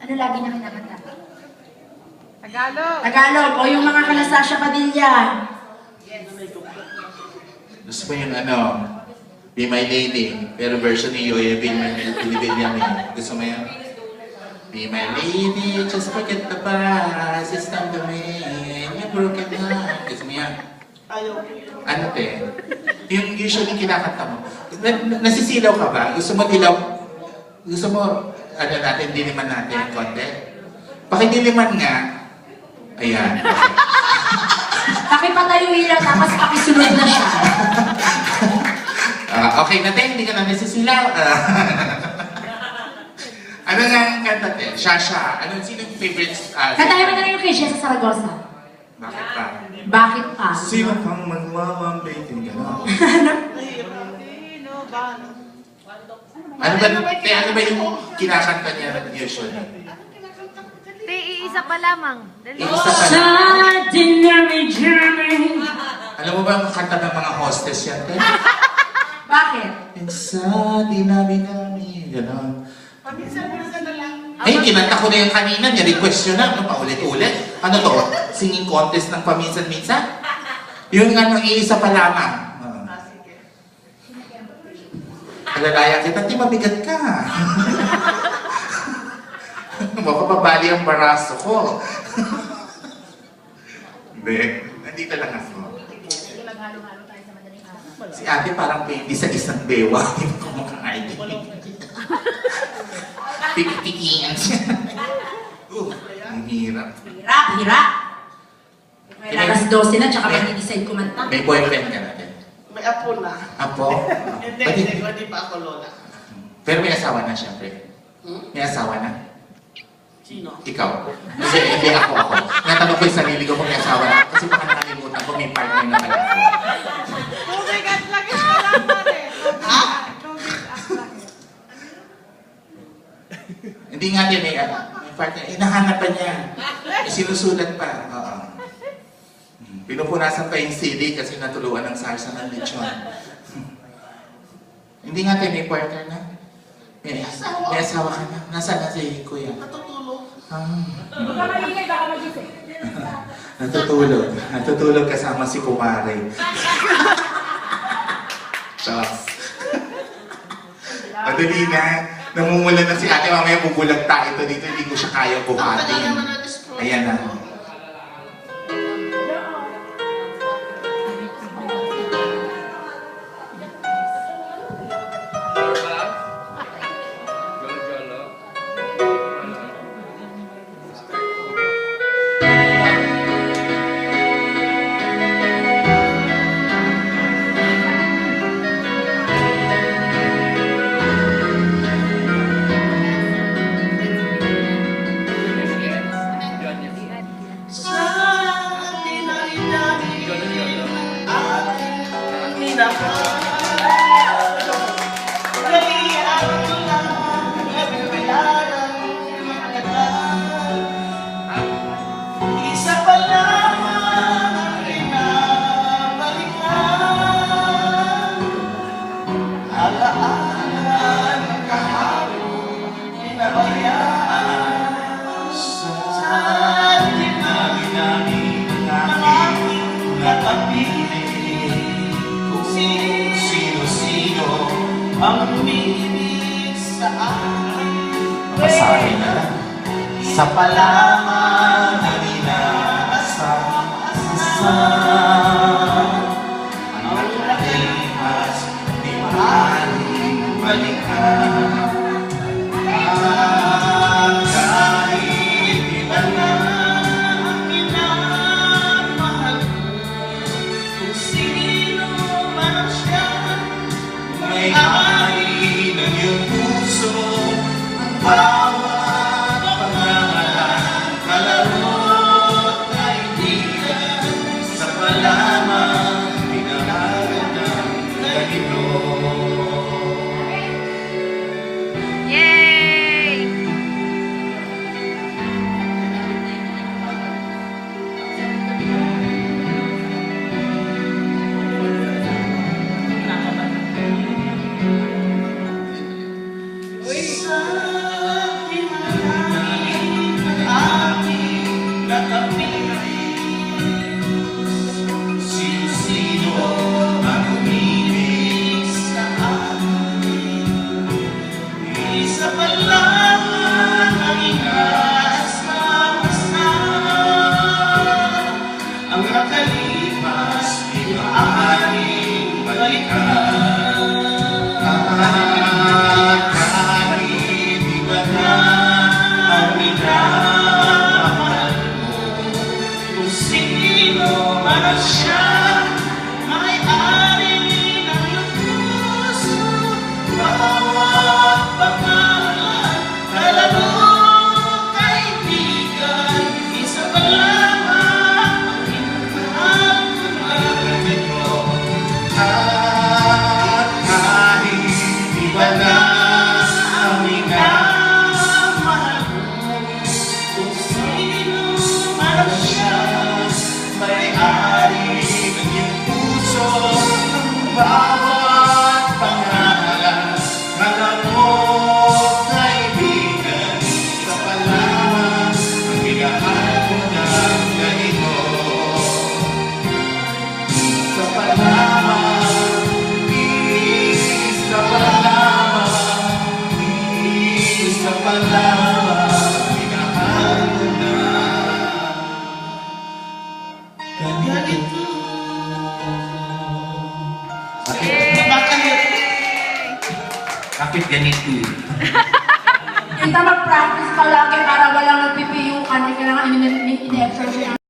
Ano lagi niya kinakanta? Tagalog. Tagalog, o yung mga kala Sasha Padilla. Gusto mo yung ano, Be My Lady, pero version ni Yoya Villamin. Gusto mo yun? Be my lady, just forget the past, it's time to mend your broken heart. Gusto mo yan? Ano te? Yung usually kinakanta mo. Nasisilaw ka ba? Gusto mo dilaw? Gusto mo, ano natin, diliman natin konti? Pakidiliman nga. Ayan. Pakipatay yung ilaw, tapos pakisunod na siya. Okay na te, hindi ka na nasisilaw. Ano nga ang kanta te? Shasha. Sino yung favorite? Kantahin mo na rin yung kay Jessa Saragosa. Bakit pa? Bakit pa? Sino kang magmamambitin ka na? Ano ba yung kinakanta niya usually? Te, iisa pa lamang. Dali. Isa pa Sa lang. dinami journey. Alam mo ba ang kanta ng mga hostess yan, te? Bakit? Sa dinami-dami. Ganon. Ay, kinanta ko na yung kanina. Ni-request yun na. Ano pa ulit-ulit? Ano to? Singing contest ng paminsan-minsan? Yung ano, iisa pa lamang. Alalaya kita, di mabigat ka. Baka pabali ang baraso ko. Hindi. Nandito lang ako. Si ate parang baby sa isang bewa. Hindi ko makaID. Piki-pikian siya. Ang hirap. Hirap. May alas 12 na, tsaka may decide kumanta. May boyfriend ka natin. May apo na. Apo? Hindi pa ako lola. Pero may asawa na siyempre. May asawa na. Sino? Ikaw. Kasi hindi ako. Natanong ko yung sarili ko kung may asawa na. Kasi baka nakalimutan ko may partner na pala ako. Tubig at langit pa lang pare. Tubig at langit. Hindi nga din may partner. Hinahanap pa niya. May sinusulat pa. Oo. Pinupunasan pa yung CD kasi natuluan ng sarsa ng lechon. Hindi nga din may partner na. May asawa ka na. Nasaan na si Kuya? Natutulog. Baka maingay, baka magising. Natutulog kasama si Kumare. Chos. Madali na. Namumula na si ate. Mamaya bubulag tayo dito. Hindi ko siya kaya buhatin. Ayan na. Isa pa lamang ang pinabalikan. Alaala ng kahapon, pinabayaan. Sa dinami-dami ng aking nakapiling. Kung sino-sino ang umibig sa akin. Masahe na lang. Sa palamang na inaasam ang natimas di maaaring balikan. At kahit iba na ang minamahal ko, kung sino man siya, may ari ng iyong puso ang bawat pangalan, kalaro at kaibigan, sa palamang pinangalan ng ganito. Yay! Sa pa lamang ang inasama-sa. Ang nakalipas di maaaring balikan. Kahit iba na ang minamahal mo, kung sino man siya, may-ari ng iyong puso. Bawat pangalan, kalaro, kaibigan, isa pa lamang ang minamahal ko na ganito. At kahit iba na ang minamahal mo, kung sino man siya, may-ari ng iyong puso. Ang bawat pangalan, kalaro, kaibigan, isa pa lamang ang minamahal ko na ganito. Isa pa lamang, isa pa lamang, isa pa lamang, minamahal ko na ganito. Bakit ganito? Kaya mag-practice palagi para walang nagpipiyukan. Kailangan in-exercise.